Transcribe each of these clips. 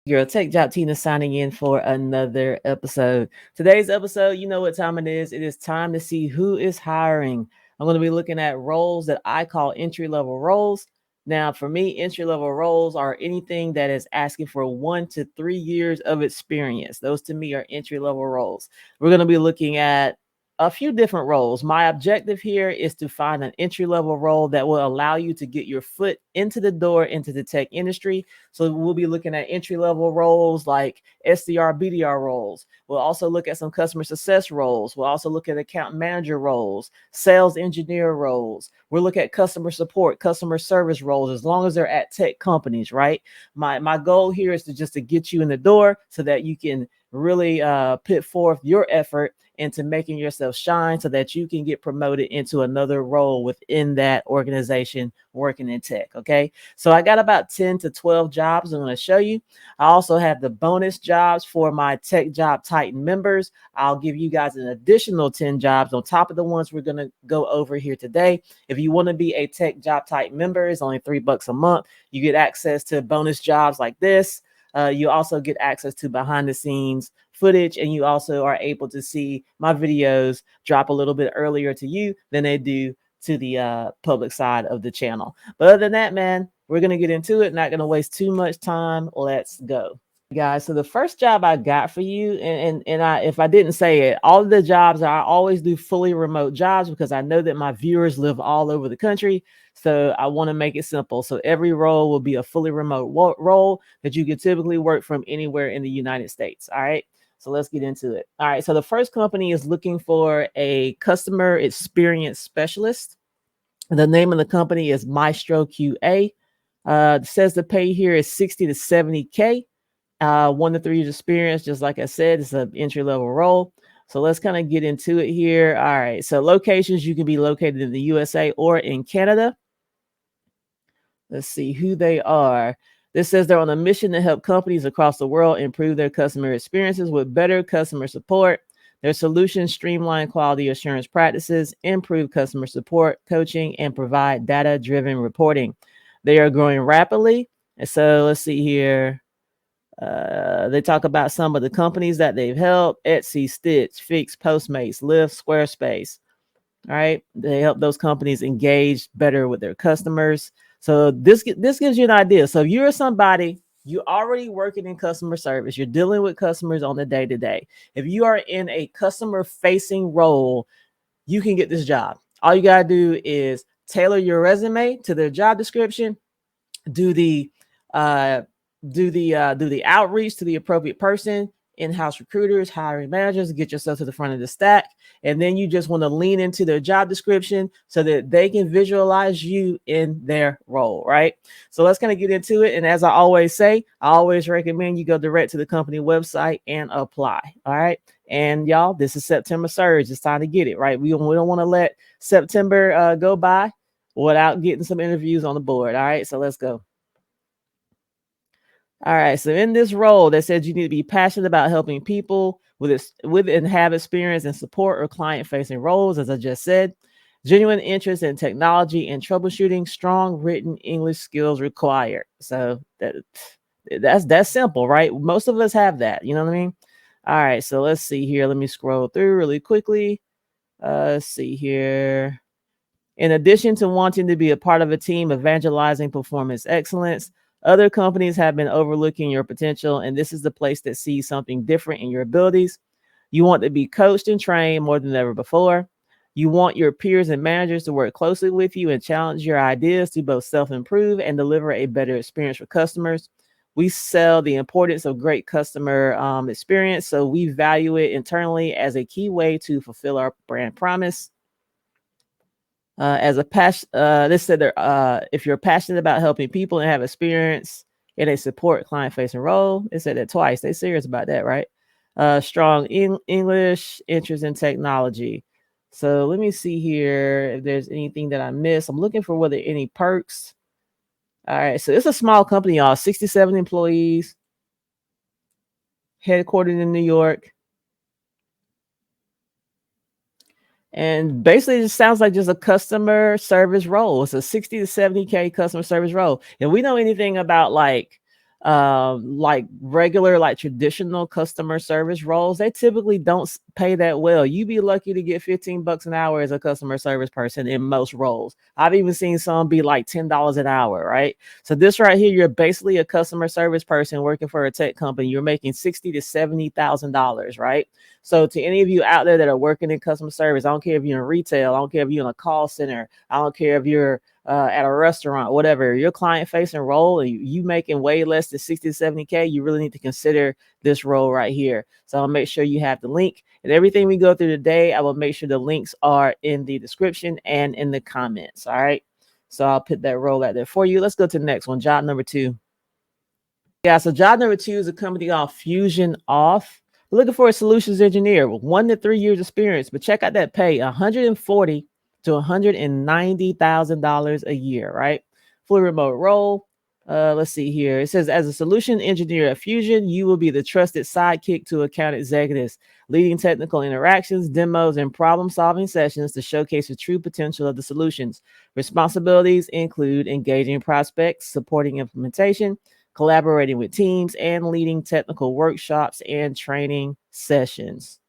Girl, Tech Job Tina signing in for another episode. Today's episode, you know what time it is. It is time to see who is hiring. I'm going to be looking at roles that I call entry level roles. Now, for me, entry level roles are anything that is asking for 1 to 3 years of experience. Those to me are entry level roles. We're going to be looking at a few different roles. My objective here is to find an entry level role that will allow you to get your foot into the door into the tech industry. So we'll be looking at entry level roles like SDR, BDR roles. We'll also look at some customer success roles. We'll also look at account manager roles, sales engineer roles. We'll look at customer support, customer service roles, as long as they're at tech companies, right? My goal here is to get you in the door so that you can really put forth your effort into making yourself shine so that you can get promoted into another role within that organization working in tech. Okay. So I got about 10 to 12 jobs I'm going to show you. I also have the bonus jobs for my Tech Job Titan members. I'll give you guys an additional 10 jobs on top of the ones we're going to go over here today. If you want to be a Tech Job Titan member, it's only $3 a month. You get access to bonus jobs like this. You also get access to behind the scenes footage, and you also are able to see my videos drop a little bit earlier to you than they do to the public side of the channel. But other than that, man, we're going to get into it. Not going to waste too much time. Let's go. Guys, so the first job I got for you, and I, if I didn't say it, all of the jobs, I always do fully remote jobs because I know that my viewers live all over the country. So I want to make it simple. So every role will be a fully remote role that you can typically work from anywhere in the United States. All right. So let's get into it. All right. So the first company is looking for a customer experience specialist. The name of the company is Maestro QA. Says the pay here is 60 to 70K. 1 to 3 years experience. Just like I said, it's an entry level role. So let's kind of get into it here. All right. So locations, you can be located in the USA or in Canada. Let's see who they are. This says they're on a mission to help companies across the world improve their customer experiences with better customer support. Their solutions streamline quality assurance practices, improve customer support, coaching, and provide data-driven reporting. They are growing rapidly. And so let's see here. They talk about some of the companies that they've helped: Etsy, Stitch, Fix, Postmates, Lyft, Squarespace. All right. They help those companies engage better with their customers. So this gives you an idea. So if you're somebody, you're already working in customer service, you're dealing with customers on the day to day. If you are in a customer facing role, you can get this job. All you got to do is tailor your resume to their job description, do the outreach to the appropriate person, in-house recruiters, hiring managers, get yourself to the front of the stack. And then you just want to lean into their job description so that they can visualize you in their role, right? So let's kind of get into it. And as I always say, I always recommend you go direct to the company website and apply. All right. And y'all, this is September surge. It's time to get it, right? We don't want to let September go by without getting some interviews on the board. All right. So let's go. All right. So in this role, that said you need to be passionate about helping people with and have experience in support or client-facing roles, as I just said. Genuine interest in technology and troubleshooting. Strong written English skills required. So that's simple, right? Most of us have that. You know what I mean? All right. So let's see here. Let me scroll through really quickly. Let's see here. In addition to wanting to be a part of a team evangelizing performance excellence, other companies have been overlooking your potential, and this is the place that sees something different in your abilities. You want to be coached and trained more than ever before. You want your peers and managers to work closely with you and challenge your ideas to both self-improve and deliver a better experience for customers. We sell the importance of great customer experience, so we value it internally as a key way to fulfill our brand promise. As a passion, this said there, if you're passionate about helping people and have experience in a support client-facing role, it said that twice. They serious about that, right? Strong English, interest in technology. So let me see here if there's anything that I missed. I'm looking for whether any perks. All right, so it's a small company, y'all. 67 employees, headquartered in New York. And basically, it just sounds like just a customer service role. It's a 60 to 70K customer service role. And we know anything about like Like regular, like traditional customer service roles, they typically don't pay that well. You'd be lucky to get $15 an hour as a customer service person in most roles. I've even seen some be like $10 an hour, right? So this right here, you're basically a customer service person working for a tech company. You're making $60,000 to $70,000, right? So to any of you out there that are working in customer service, I don't care if you're in retail, I don't care if you're in a call center, I don't care if you're at a restaurant, whatever, your client facing role, and you making way less than 60 to 70K, you really need to consider this role right here. So I'll make sure you have the link, and everything we go through today, I will make sure the links are in the description and in the comments. All right. So I'll put that role out there for you. Let's go to the next one. Job number 2. Yeah. So job number 2 is a company called Fusion Off. We're looking for a solutions engineer with 1 to 3 years experience, but check out that pay, $140,000 to $190,000 a year, right? Fully remote role. Let's see here. It says, as a solution engineer at Fusion, you will be the trusted sidekick to account executives, leading technical interactions, demos, and problem-solving sessions to showcase the true potential of the solutions. Responsibilities include engaging prospects, supporting implementation, collaborating with teams, and leading technical workshops and training sessions.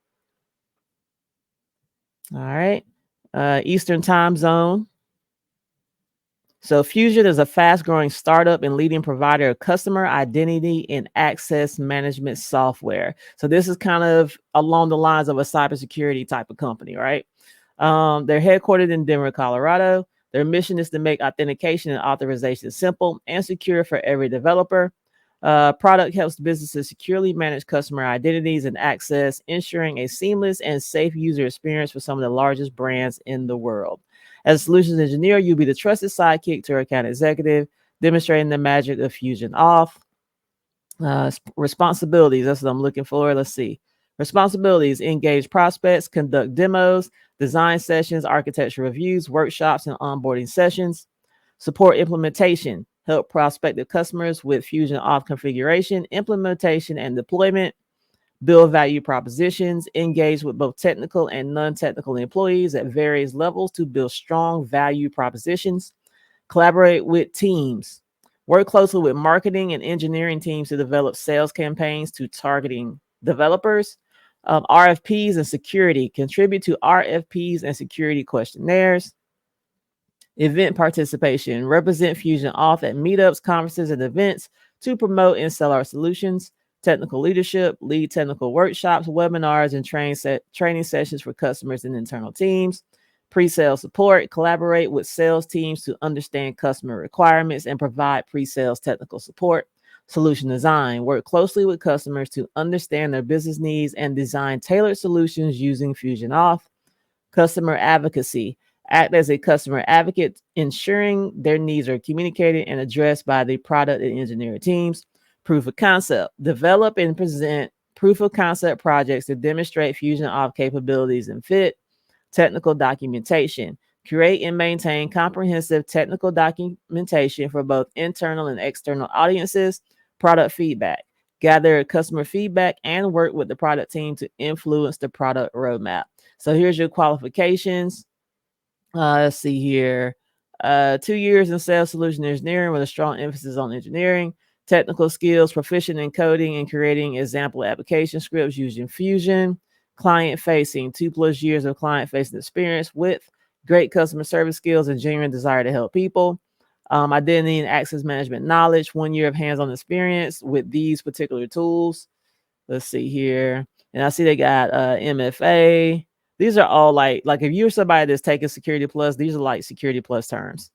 All right. Eastern time zone. So Fusion is a fast-growing startup and leading provider of customer identity and access management software. So this is kind of along the lines of a cybersecurity type of company, right? They're headquartered in Denver, Colorado. Their mission is to make authentication and authorization simple and secure for every developer. Product helps businesses securely manage customer identities and access, ensuring a seamless and safe user experience for some of the largest brands in the world. As a solutions engineer, you'll be the trusted sidekick to our account executive, demonstrating the magic of Fusion Off. Responsibilities, that's what I'm looking for. Let's see. Responsibilities: engage prospects, conduct demos, design sessions, architecture reviews, workshops, and onboarding sessions. Support implementation: help prospective customers with Fusion Off configuration, implementation, and deployment. Build value propositions: engage with both technical and non-technical employees at various levels to build strong value propositions. Collaborate with teams: work closely with marketing and engineering teams to develop sales campaigns to targeting developers. RFPs and security: contribute to RFPs and security questionnaires. Event participation: represent Fusion Off at meetups, conferences, and events to promote and sell our solutions. Technical leadership: lead technical workshops, webinars, and training sessions for customers and internal teams. Pre-sale support: collaborate with sales teams to understand customer requirements and provide pre-sales technical support. Solution design: work closely with customers to understand their business needs and design tailored solutions using Fusion Off. Customer advocacy: act as a customer advocate, ensuring their needs are communicated and addressed by the product and engineering teams. Proof of concept: develop and present proof of concept projects to demonstrate Fusion Off capabilities and fit. Technical documentation: create and maintain comprehensive technical documentation for both internal and external audiences. Product feedback: gather customer feedback and work with the product team to influence the product roadmap. So here's your qualifications. Let's see here. 2 years in sales solution engineering with a strong emphasis on engineering. Technical skills: proficient in coding and creating example application scripts using Fusion. Client facing: 2+ years of client facing experience with great customer service skills and genuine desire to help people. Identity and access management knowledge: 1 year of hands-on experience with these particular tools. Let's see here. And I see they got MFA. These are all like if you're somebody that's taking Security Plus, these are like Security Plus terms.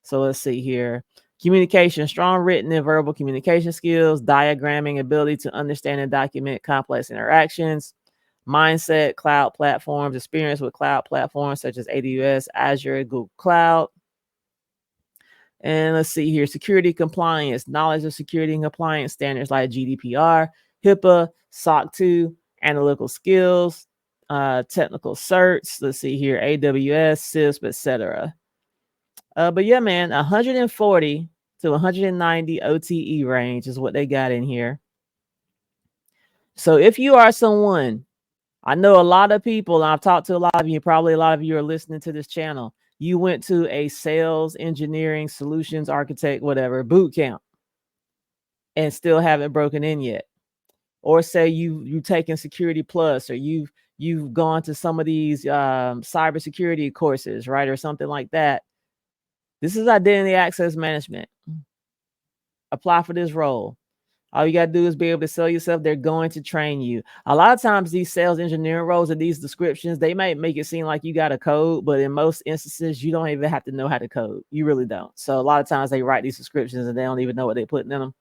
So let's see here. Communication: strong written and verbal communication skills, diagramming ability to understand and document complex interactions. Mindset: cloud platforms, experience with cloud platforms such as AWS, Azure, Google Cloud. And let's see here. Security compliance: knowledge of security and compliance standards like GDPR, HIPAA, SOC 2, analytical skills, technical certs. Let's see here. AWS, CISP, etc. But yeah, man, 140 to 190 OTE range is what they got in here. So if you are someone, I know a lot of people, I've talked to a lot of you, probably a lot of you are listening to this channel. You went to a sales, engineering, solutions architect, whatever, boot camp. and still haven't broken in yet. Or say you've taken Security Plus, or you've gone to some of these cybersecurity courses, right, or something like that. This is identity access management. Apply for this role. All you got to do is be able to sell yourself. They're going to train you. A lot of times these sales engineering roles and these descriptions, they might make it seem like you got to code, but in most instances, you don't even have to know how to code. You really don't. So a lot of times they write these descriptions and they don't even know what they're putting in them.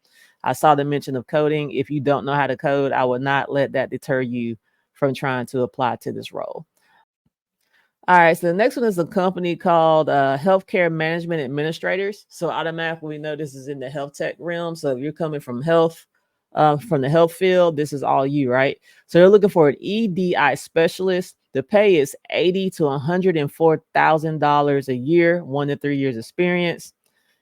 I saw the mention of coding. If you don't know how to code, I would not let that deter you from trying to apply to this role. All right, so the next one is a company called Healthcare Management Administrators. So automatically we know this is in the health tech realm. So if you're coming from the health field, this is all you, right? So they're looking for an EDI specialist. The pay is $80,000 to $104,000 a year, 1 to 3 years experience.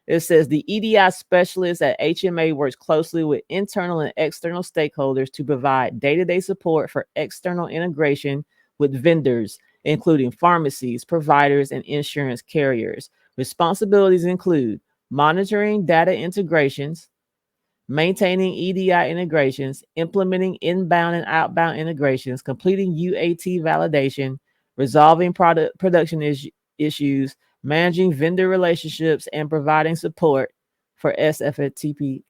It says the EDI specialist at HMA works closely with internal and external stakeholders to provide day-to-day support for external integration with vendors, including pharmacies, providers, and insurance carriers. Responsibilities include monitoring data integrations, maintaining EDI integrations, implementing inbound and outbound integrations, completing UAT validation, resolving production issues, managing vendor relationships, and providing support for SFTP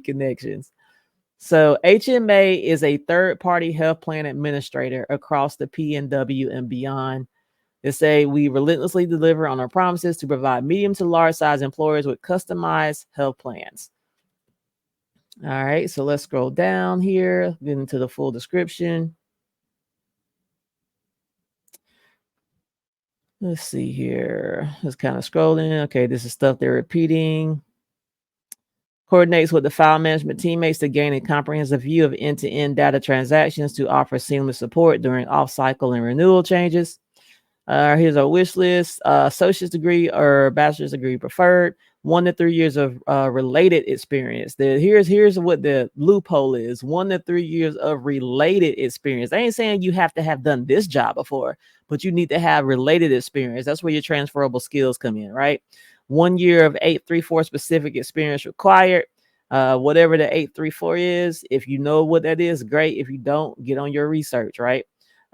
connections. So HMA is a third-party health plan administrator across the PNW and beyond. They say we relentlessly deliver on our promises to provide medium to large size employers with customized health plans. All right, so let's scroll down here, get into the full description. Let's see here. Just kind of scrolling. Okay, this is stuff they're repeating. Coordinates with the file management teammates to gain a comprehensive view of end-to-end data transactions to offer seamless support during off-cycle and renewal changes. Here's our wish list. Associate's degree or bachelor's degree preferred. 1 to 3 years of related experience. Here's what the loophole is. 1 to 3 years of related experience. I ain't saying you have to have done this job before, but you need to have related experience. That's where your transferable skills come in, right? 1 year of 834 specific experience required. Whatever the 834 is, if you know what that is, great. If you don't, get on your research, right?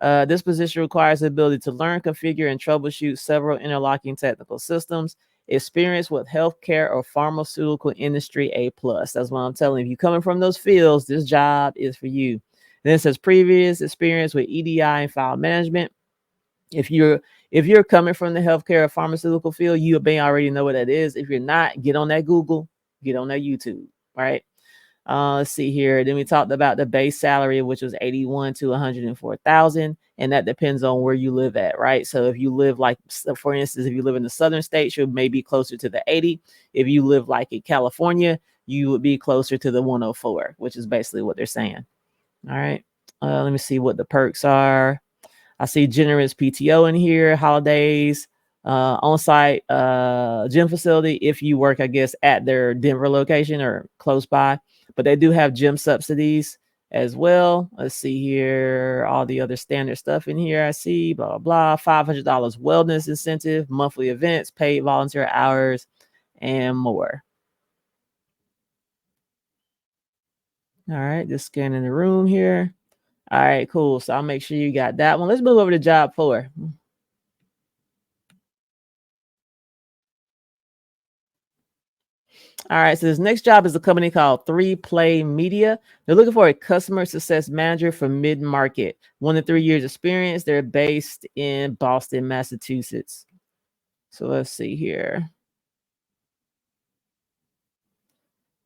This position requires the ability to learn, configure, and troubleshoot several interlocking technical systems. Experience with healthcare or pharmaceutical industry A+. That's what I'm telling you. If you're coming from those fields, this job is for you. Then it says previous experience with EDI and file management. If you're coming from the healthcare or pharmaceutical field, you may already know what that is. If you're not, get on that Google, get on that YouTube, right? Let's see here. Then we talked about the base salary, which was 81 to 104,000, and that depends on where you live at, right? So if you live like, for instance, if you live in the southern states, you may be closer to the 80. If you live like in California, you would be closer to the 104, which is basically what they're saying. All right. Let me see what the perks are. I see generous PTO in here, holidays, on-site gym facility if you work, I guess, at their Denver location or close by. But they do have gym subsidies as well. Let's see here, all the other standard stuff in here. I see, blah, blah, $500 wellness incentive, monthly events, paid volunteer hours, and more. All right, just scanning the room here. All right, cool. So I'll make sure you got that one. Let's move over to job 4. All right, so this next job is a company called 3Play Media. They're looking for a customer success manager for mid-market. 1 to 3 years experience. They're based in Boston, Massachusetts. So let's see here.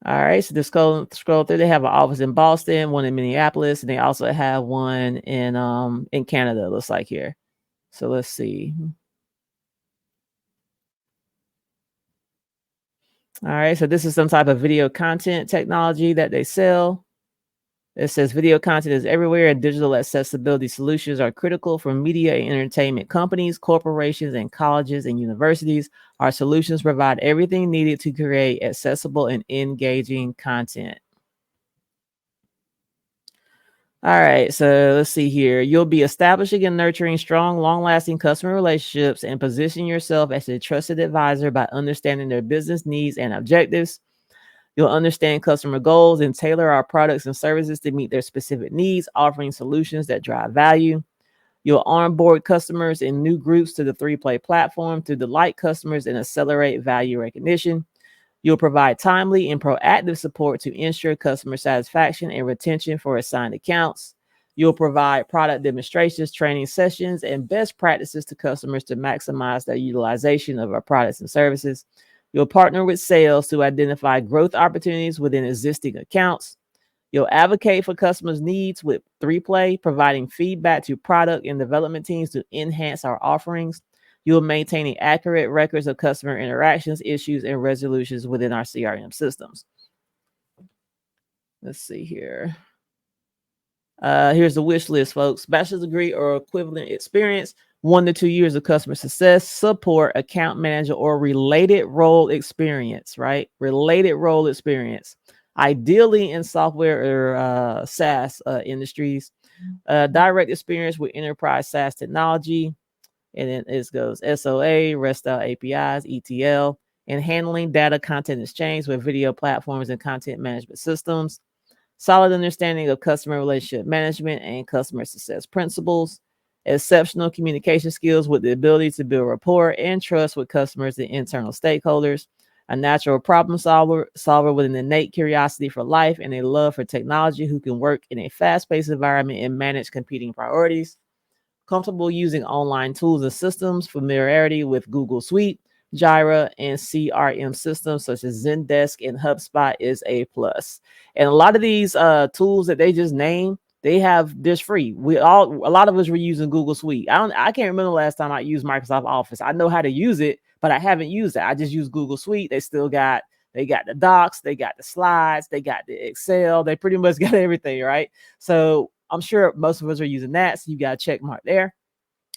All right, so just scroll through. They have an office in Boston, one in Minneapolis, and they also have one in Canada, it looks like here. So let's see. All right, so this is some type of video content technology that they sell. It says video content is everywhere, and digital accessibility solutions are critical for media and entertainment companies, corporations, and colleges and universities. Our solutions provide everything needed to create accessible and engaging content. All right, so let's see here. You'll be establishing and nurturing strong, long-lasting customer relationships and position yourself as a trusted advisor by understanding their business needs and objectives. You'll understand customer goals and tailor our products and services to meet their specific needs, offering solutions that drive value. You'll onboard customers in new groups to the 3Play platform to delight customers and accelerate value recognition. You'll provide timely and proactive support to ensure customer satisfaction and retention for assigned accounts. You'll provide product demonstrations, training sessions, and best practices to customers to maximize their utilization of our products and services. You'll partner with sales to identify growth opportunities within existing accounts. You'll advocate for customers' needs with 3Play, providing feedback to product and development teams to enhance our offerings. You'll maintain accurate records of customer interactions, issues, and resolutions within our CRM systems. Let's see here. Here's the wish list, folks. Bachelor's degree or equivalent experience, 1 to 2 years of customer success, support, account manager, or related role experience, right? Related role experience. Ideally in software or SaaS industries. Direct experience with enterprise SaaS technology. And then it goes SOA, REST-style APIs, ETL, and handling data content exchange with video platforms and content management systems. Solid understanding of customer relationship management and customer success principles. Exceptional communication skills with the ability to build rapport and trust with customers and internal stakeholders. A natural problem solver with an innate curiosity for life and a love for technology who can work in a fast-paced environment and manage competing priorities. Comfortable using online tools and systems, familiarity with Google Suite, Jira, and CRM systems such as Zendesk and HubSpot is a plus. And a lot of these tools that they just named, they have this free. A lot of us were using Google Suite. I can't remember the last time I used Microsoft Office. I know how to use it, but I haven't used it. I just use Google Suite. They got the docs, they got the slides, they got the Excel, they pretty much got everything, right? So I'm sure most of us are using that. So you got a check mark there.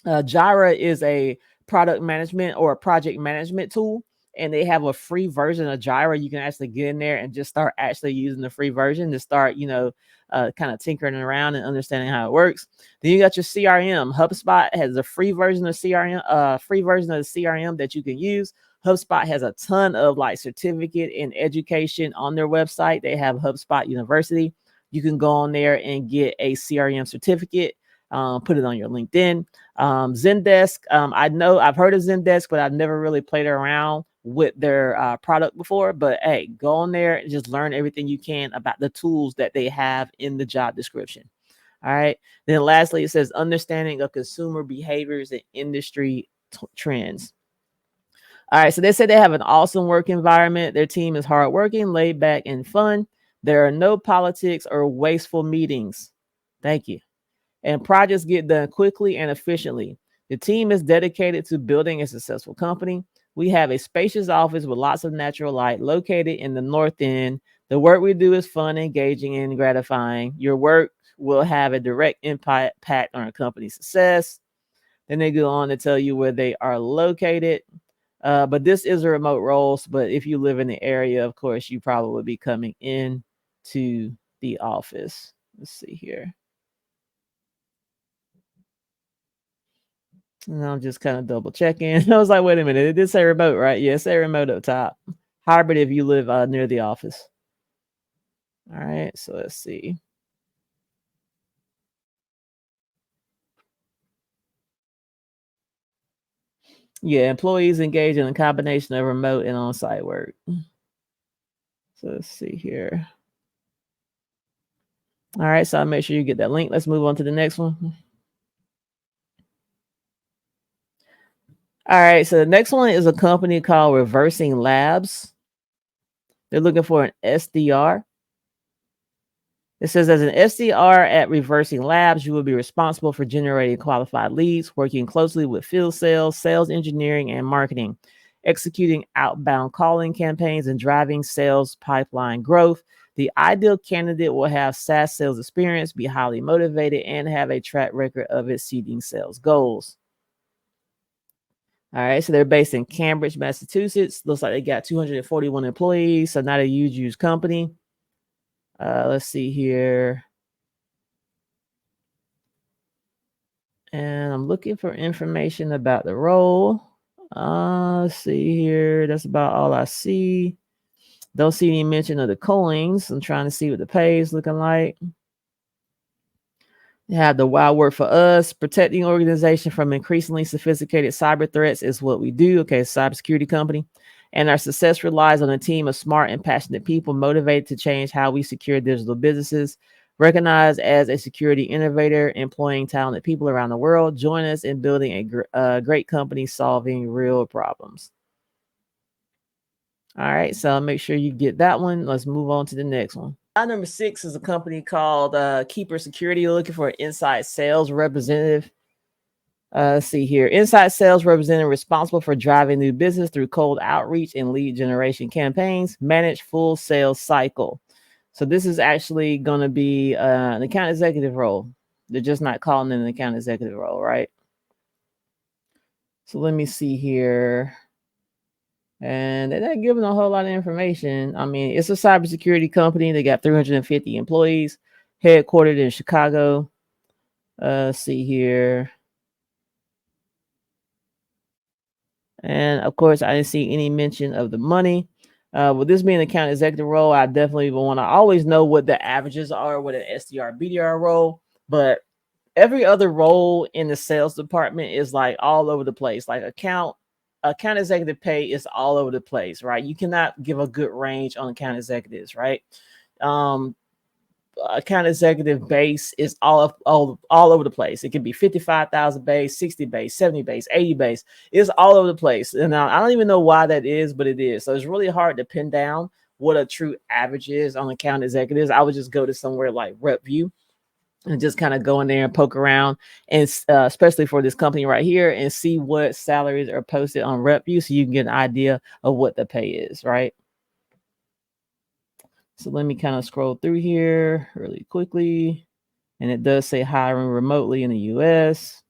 Jira is a product management or a project management tool, and they have a free version of Jira. You can actually get in there and just start actually using the free version to start, kind of tinkering around and understanding how it works. Then you got your CRM. HubSpot has a free version of CRM that you can use. HubSpot has a ton of like certificate and education on their website. They have HubSpot University. You can go on there and get a CRM certificate. Put it on your LinkedIn. Zendesk. I know I've heard of Zendesk, but I've never really played around with their product before. But hey, go on there and just learn everything you can about the tools that they have in the job description. All right. Then lastly, it says understanding of consumer behaviors and industry trends. All right. So they said they have an awesome work environment. Their team is hardworking, laid back, and fun. There are no politics or wasteful meetings. Thank you. And projects get done quickly and efficiently. The team is dedicated to building a successful company. We have a spacious office with lots of natural light located in the North End. The work we do is fun, engaging, and gratifying. Your work will have a direct impact on our company's success. Then they go on to tell you where they are located. But this is a remote role. But if you live in the area, of course, you probably would be coming in to the office. Let's see here. And I'm just kind of double checking. I was like, wait a minute, it did say remote, right? Yeah, it say remote up top. Hybrid if you live near the office. All right, so let's see. Yeah, employees engage in a combination of remote and on-site work. So let's see here. All right, so I'll make sure you get that link. Let's move on to the next one. All right, so the next one is a company called Reversing Labs. They're looking for an SDR. It says, as an SDR at Reversing Labs, you will be responsible for generating qualified leads, working closely with field sales, sales engineering, and marketing, executing outbound calling campaigns, and driving sales pipeline growth. The ideal candidate will have SaaS sales experience, be highly motivated, and have a track record of exceeding sales goals. All right, so they're based in Cambridge, Massachusetts. Looks like they got 241 employees, so not a huge company. Let's see here. And I'm looking for information about the role. Let's see here. That's about all I see. Don't see any mention of the coins. I'm trying to see what the pay is looking like. You have the wild work for us. Protecting organization from increasingly sophisticated cyber threats is what we do. Okay, cybersecurity company. And our success relies on a team of smart and passionate people motivated to change how we secure digital businesses. Recognized as a security innovator, employing talented people around the world. Join us in building a great company solving real problems. All right, so make sure you get that one. Let's move on to the next one. Number 6 is a company called Keeper Security. Looking for an inside sales representative. Let's see here. Inside sales representative responsible for driving new business through cold outreach and lead generation campaigns. Manage full sales cycle. So this is actually going to be an account executive role. They're just not calling it an account executive role, right? So let me see here. And they're not giving a whole lot of information. I mean, it's a cybersecurity company. They got 350 employees, headquartered in Chicago. Let's see here. And of course, I didn't see any mention of the money. With this being an account executive role, I definitely want to always know what the averages are with an SDR, BDR role. But every other role in the sales department is like all over the place. Like account executive pay is all over the place, right? You cannot give a good range on account executives, right? Account executive base is all over the place. It can be 55,000 base, 60 base, 70 base, 80 base. It's all over the place. And I don't even know why that is, but it is. So it's really hard to pin down what a true average is on account executives. I would just go to somewhere like RepVue and just kind of go in there and poke around, and especially for this company right here, and see what salaries are posted on RepVue so you can get an idea of what the pay is, right? So let me kind of scroll through here really quickly. And it does say hiring remotely in the US.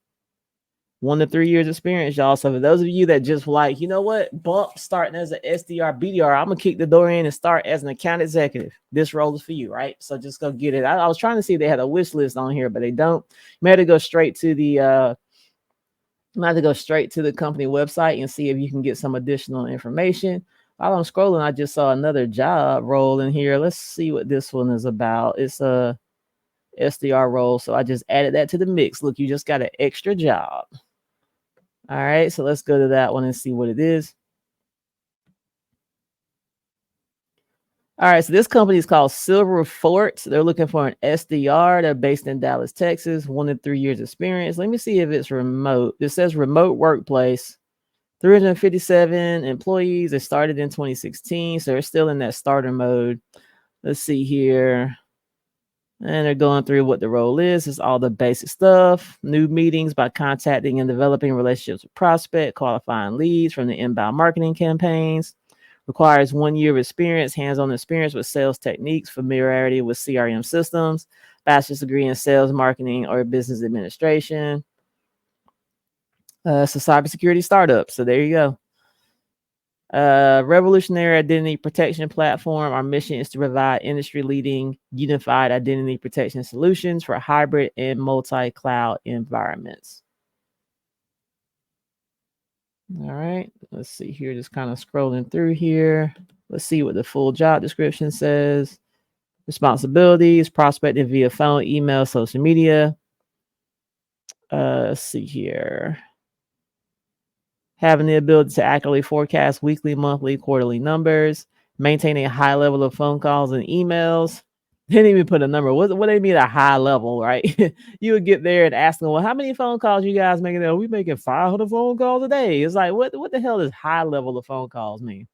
1 to 3 years experience, y'all. So for those of you that just like, you know what, bump starting as an SDR, BDR, I'm gonna kick the door in and start as an account executive. This role is for you, right? So just go get it. I was trying to see if they had a wish list on here, but they don't. You may have to go straight to the company website and see if you can get some additional information. While I'm scrolling, I just saw another job role in here. Let's see what this one is about. It's a SDR role, so I just added that to the mix. Look, you just got an extra job. All right, so let's go to that one and see what it is. All right, so this company is called Silver Fort. They're looking for an SDR. They're based in Dallas, Texas. 1 to 3 years experience. Let me see if it's remote. It says remote workplace. 357 employees. They started in 2016, so they're still in that starter mode. Let's see here. And they're going through what the role is. It's all the basic stuff. New meetings by contacting and developing relationships with prospect, qualifying leads from the inbound marketing campaigns. Requires 1 year of experience, hands-on experience with sales techniques, familiarity with CRM systems, bachelor's degree in sales, marketing, or business administration. It's a cybersecurity startup. So there you go. Revolutionary identity protection platform. Our mission is to provide industry-leading unified identity protection solutions for hybrid and multi-cloud environments. All right, let's see here. Just kind of scrolling through here. Let's see what the full job description says. Responsibilities: prospecting via phone, email, social media. Let's see here. Having the ability to accurately forecast weekly, monthly, quarterly numbers, maintain a high level of phone calls and emails. They didn't even put a number. What do they mean a high level, right? You would get there and ask them, well, how many phone calls you guys making? We making 500 phone calls a day. It's like, what the hell does high level of phone calls mean?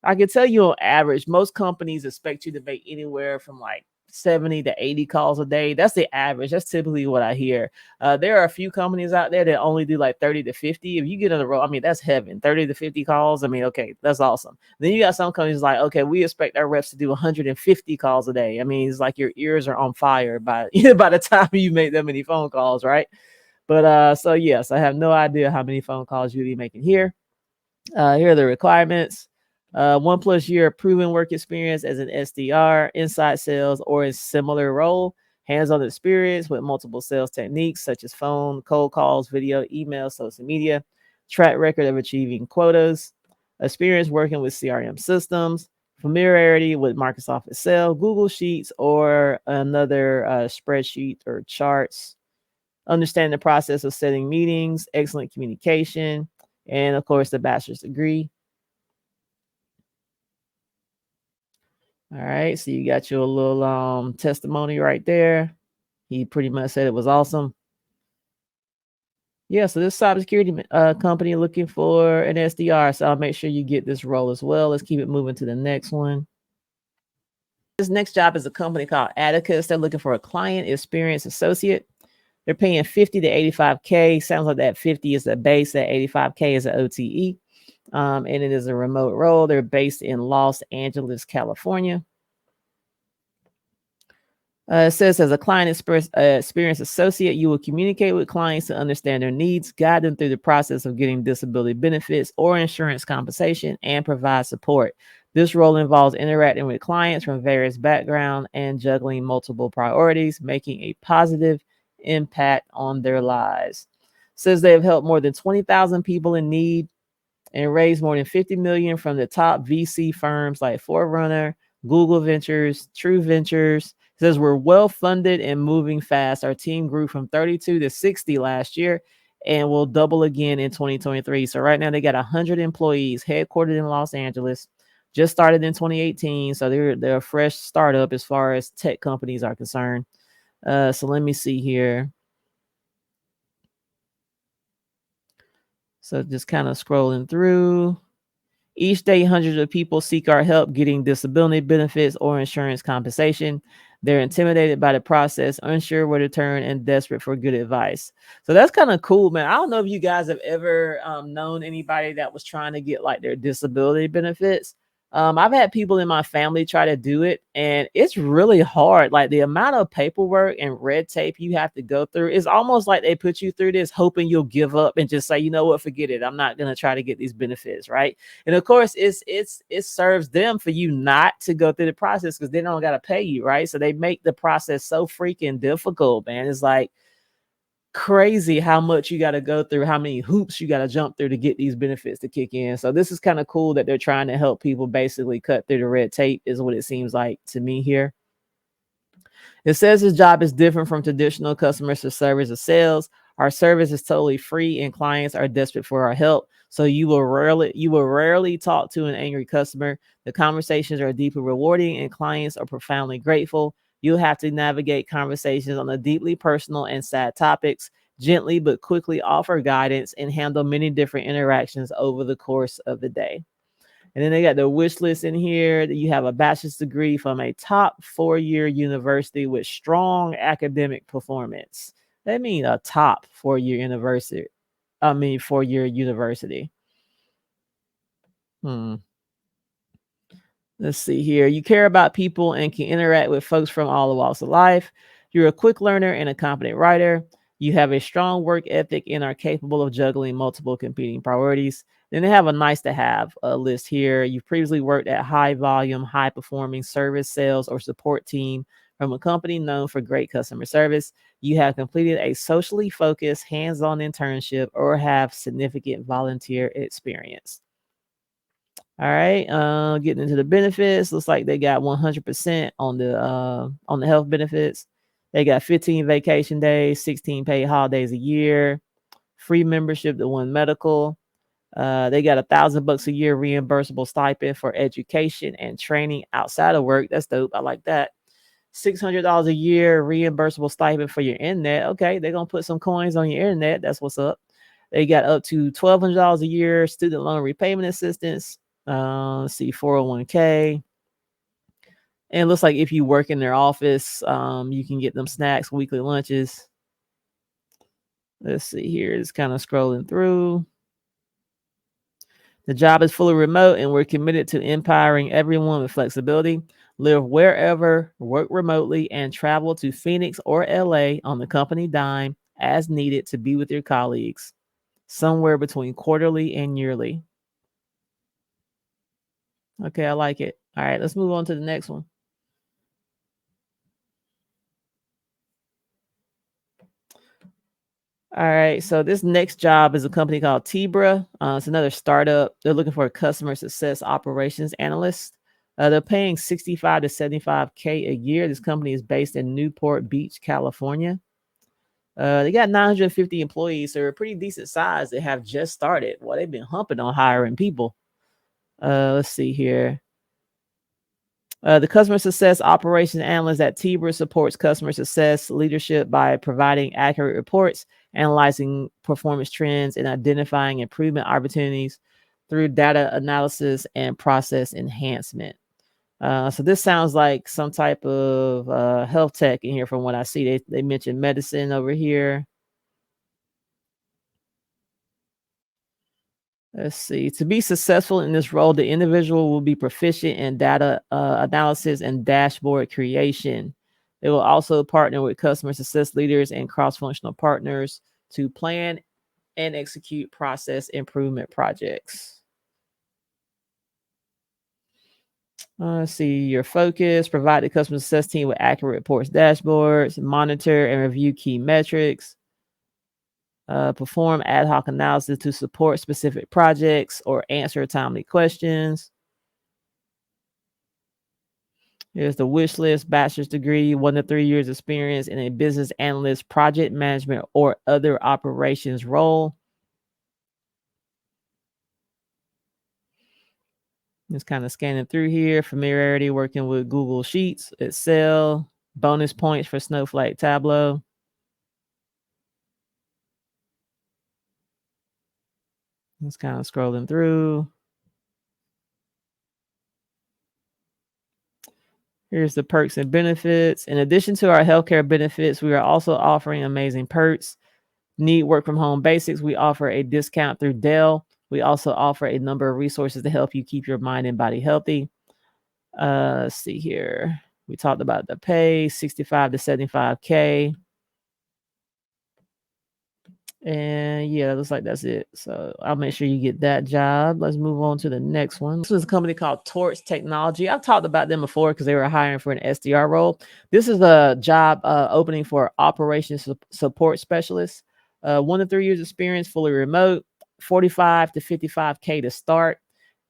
I can tell you on average, most companies expect you to make anywhere from like 70 to 80 calls a day. That's the average. That's typically what I hear. There are a few companies out there that only do like 30 to 50. If you get on the road, I mean, that's heaven. 30 to 50 calls. I mean, okay, that's awesome. Then you got some companies like, okay, we expect our reps to do 150 calls a day. I mean, it's like your ears are on fire by the time you make that many phone calls, right? But so yes, I have no idea how many phone calls you'll be making here. Here are the requirements. 1+ year proven work experience as an SDR, inside sales, or a similar role. Hands-on experience with multiple sales techniques such as phone, cold calls, video, email, social media. Track record of achieving quotas. Experience working with CRM systems. familiarity with Microsoft Excel, Google Sheets, or another spreadsheet or charts, understand the process of setting meetings, excellent communication, and of course, the bachelor's degree. All right, so you got your little testimony right there. He pretty much said it was awesome. Yeah, so this cybersecurity company looking for an SDR. So I'll make sure you get this role as well. Let's keep it moving to the next one. This next job is a company called Atticus. They're looking for a client experience associate. They're paying 50 to 85K. Sounds like that 50 is the base, that 85K is an OTE. And it is a remote role. They're based in Los Angeles, California. It says, as a client experience associate, you will communicate with clients to understand their needs, guide them through the process of getting disability benefits or insurance compensation, and provide support. This role involves interacting with clients from various backgrounds and juggling multiple priorities, making a positive impact on their lives. It says they have helped more than 20,000 people in need and raised more than 50 million from the top VC firms like Forerunner, Google Ventures, True Ventures. It says we're well funded and moving fast. Our team grew from 32 to 60 last year and will double again in 2023. So right now they got 100 employees headquartered in Los Angeles. Just started in 2018, so they're a fresh startup as far as tech companies are concerned. So let me see here. So just kind of scrolling through. Each day, hundreds of people seek our help getting disability benefits or insurance compensation. They're intimidated by the process, unsure where to turn, and desperate for good advice. So that's kind of cool, man. I don't know if you guys have ever known anybody that was trying to get like their disability benefits. I've had people in my family try to do it, and it's really hard. Like the amount of paperwork and red tape you have to go through, it's almost like they put you through this hoping you'll give up and just say, you know what, forget it. I'm not gonna try to get these benefits, right? And of course, it serves them for you not to go through the process because they don't got to pay you, right? So they make the process so freaking difficult, man. It's like crazy how much you got to go through, how many hoops you got to jump through to get these benefits to kick in. So this is kind of cool that they're trying to help people basically cut through the red tape, is what it seems like to me here. It says his job is different from traditional customer service or sales. Our service is totally free and clients are desperate for our help. So you will rarely talk to an angry customer. The conversations are deeply rewarding and clients are profoundly grateful. You'll have to navigate conversations on the deeply personal and sad topics, gently but quickly offer guidance and handle many different interactions over the course of the day. And then they got the wish list in here that you have a bachelor's degree from a top 4-year university with strong academic performance. That means a top 4-year university. 4-year university. Let's see here. You care about people and can interact with folks from all walks of life. You're a quick learner and a competent writer. You have a strong work ethic and are capable of juggling multiple competing priorities. Then they have a nice to have list here. You've previously worked at high volume, high performing service, sales, or support team from a company known for great customer service. You have completed a socially focused hands-on internship or have significant volunteer experience. All right, getting into the benefits. Looks like they got 100% on the health benefits. They got 15 vacation days, 16 paid holidays a year, free membership to One Medical. They got $1,000 a year reimbursable stipend for education and training outside of work. That's dope. I like that. $600 a year reimbursable stipend for your internet. Okay, they're gonna put some coins on your internet. That's what's up. They got up to $1,200 a year student loan repayment assistance. Let's see, 401k. And it looks like if you work in their office, you can get them snacks, weekly lunches. Let's see here. It's kind of scrolling through. The job is fully remote, and we're committed to empowering everyone with flexibility. Live wherever, work remotely, and travel to Phoenix or LA on the company dime as needed to be with your colleagues, somewhere between quarterly and yearly. Okay, I like it. All right, let's move on to the next one. All right, so this next job is a company called Tibra. It's another startup. They're looking for a customer success operations analyst. They're paying 65 to 75K a year. This company is based in Newport Beach, California. They got 950 employees, so they're a pretty decent size. They have just started. Well, they've been humping on hiring people. Let's see here. The customer success operations analyst at Tiber supports customer success leadership by providing accurate reports, analyzing performance trends, and identifying improvement opportunities through data analysis and process enhancement. So this sounds like some type of health tech in here from what I see. They mentioned medicine over here. Let's see. To be successful in this role, the individual will be proficient in data analysis and dashboard creation. They will also partner with customer success leaders and cross-functional partners to plan and execute process improvement projects. Let's see. Your focus: provide the customer success team with accurate reports, dashboards, monitor and review key metrics. Perform ad hoc analysis to support specific projects or answer timely questions. Here's the wish list: bachelor's degree, 1 to 3 years experience in a business analyst, project management, or other operations role. Just kind of scanning through here. Familiarity working with Google Sheets, Excel, bonus points for Snowflake, Tableau. Just kind of scrolling through. Here's the perks and benefits. In addition to our healthcare benefits, we are also offering amazing perks. Need work from home basics? We offer a discount through Dell. We also offer a number of resources to help you keep your mind and body healthy. Let's see here. We talked about the pay, 65 to 75K. And yeah, it looks like that's it. So I'll make sure you get that job. Let's move on to the next one. This is a company called Torch Technology. I've talked about them before because they were hiring for an SDR role. This is a job opening for operations support specialist. 1 to 3 years experience, fully remote, 45 to 55K to start.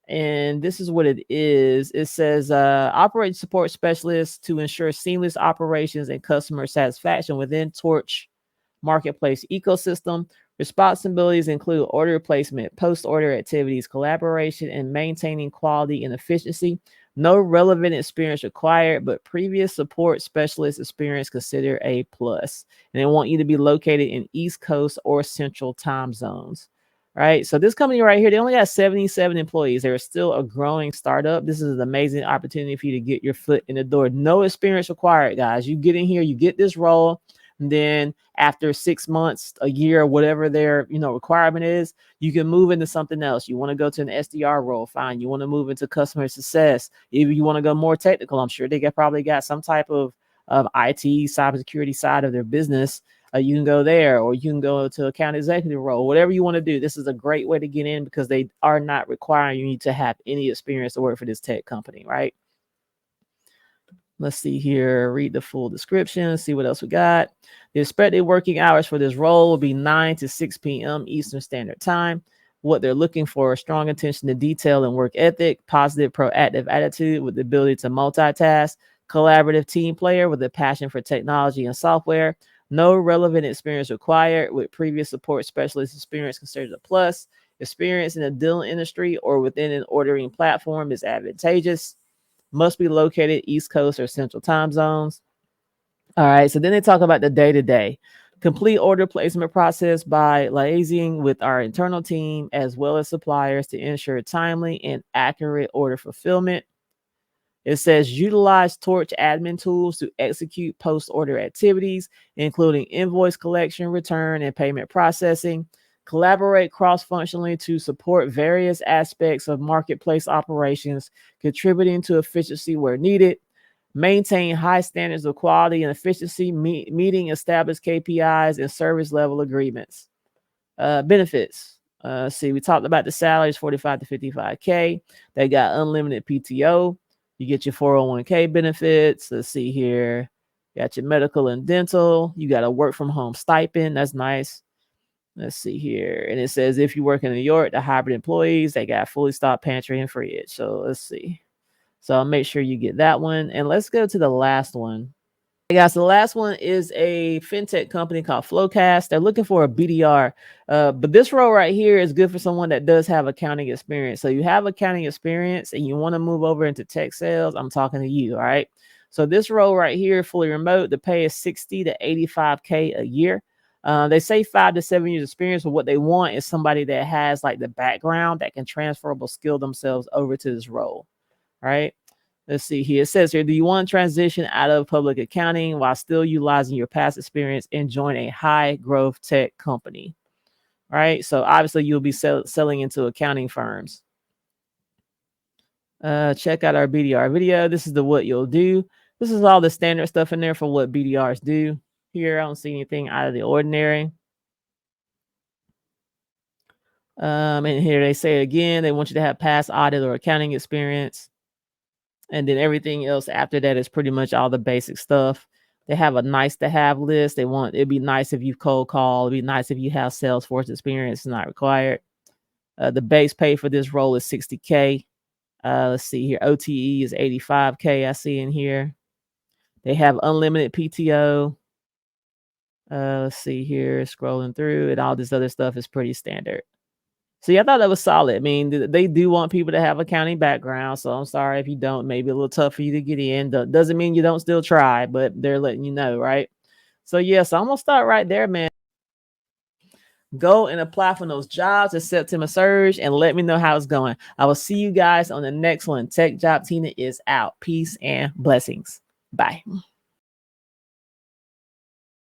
And this is what it is. It says operating support specialist to ensure seamless operations and customer satisfaction within Torch marketplace ecosystem. Responsibilities include order placement, post-order activities, collaboration, and maintaining quality and efficiency. No relevant experience required, but previous support specialist experience considered a plus. And they want you to be located in East Coast or Central time zones. Right. So this company right here, they only got 77 employees. They're still a growing startup. This is an amazing opportunity for you to get your foot in the door. No experience required, guys. You get in here, you get this role. And then after 6 months, a year, whatever their requirement is, you can move into something else. You want to go to an SDR role, fine. You want to move into customer success. If you want to go more technical, I'm sure they probably got some type of IT, cybersecurity side of their business. You can go there, or you can go to account executive role, whatever you want to do. This is a great way to get in because they are not requiring you to have any experience to work for this tech company, right? Let's see here, read the full description, see what else we got. The expected working hours for this role will be 9 to 6 p.m. Eastern Standard Time. What they're looking for: strong attention to detail and work ethic, positive, proactive attitude with the ability to multitask, collaborative team player with a passion for technology and software. No relevant experience required, with previous support specialist experience considered a plus. Experience in the deal industry or within an ordering platform is advantageous. Must be located East Coast or Central time zones. All right. So then they talk about the day-to-day. Complete order placement process by liaising with our internal team as well as suppliers to ensure timely and accurate order fulfillment. It says utilize Torch admin tools to execute post-order activities, including invoice collection, return, and payment processing. Collaborate cross-functionally to support various aspects of marketplace operations, contributing to efficiency where needed. Maintain high standards of quality and efficiency, meeting established KPIs and service level agreements. Benefits. See, we talked about the salaries, 45 to 55K. They got unlimited PTO. You get your 401k benefits. Let's see here. You got your medical and dental. You got a work from home stipend. That's nice. Let's see here. And it says if you work in New York, the hybrid employees, they got fully stocked pantry and fridge. So let's see. So I'll make sure you get that one. And let's go to the last one. Hey guys, so the last one is a fintech company called Flowcast. They're looking for a BDR, but this role right here is good for someone that does have accounting experience. So you have accounting experience and you want to move over into tech sales, I'm talking to you, all right? So this role right here, fully remote, the pay is 60 to 85K a year. They say 5 to 7 years experience, but what they want is somebody that has like the background that can transferable skill themselves over to this role, right? Let's see here. It says here, do you want to transition out of public accounting while still utilizing your past experience and join a high growth tech company? Right. So obviously you'll be selling into accounting firms. Check out our BDR video. This is the what you'll do. This is all the standard stuff in there for what BDRs do. Here, I don't see anything out of the ordinary. And here they say again, they want you to have past audit or accounting experience. And then everything else after that is pretty much all the basic stuff. They have a nice to have list. It'd be nice if you cold call. It'd be nice if you have Salesforce experience. It's not required. The base pay for this role is 60K. Let's see here. OTE is 85K. I see in here. They have unlimited PTO. Let's see here. Scrolling through it. All this other stuff is pretty standard. So yeah, I thought that was solid. I mean, they do want people to have accounting background. So I'm sorry if you don't. Maybe a little tough for you to get in. Doesn't mean you don't still try, but they're letting you know, right? So yeah, so I'm gonna start right there, man. Go and apply for those jobs, accept September surge, and let me know how it's going. I will see you guys on the next one. Tech Job Tina is out. Peace and blessings. Bye.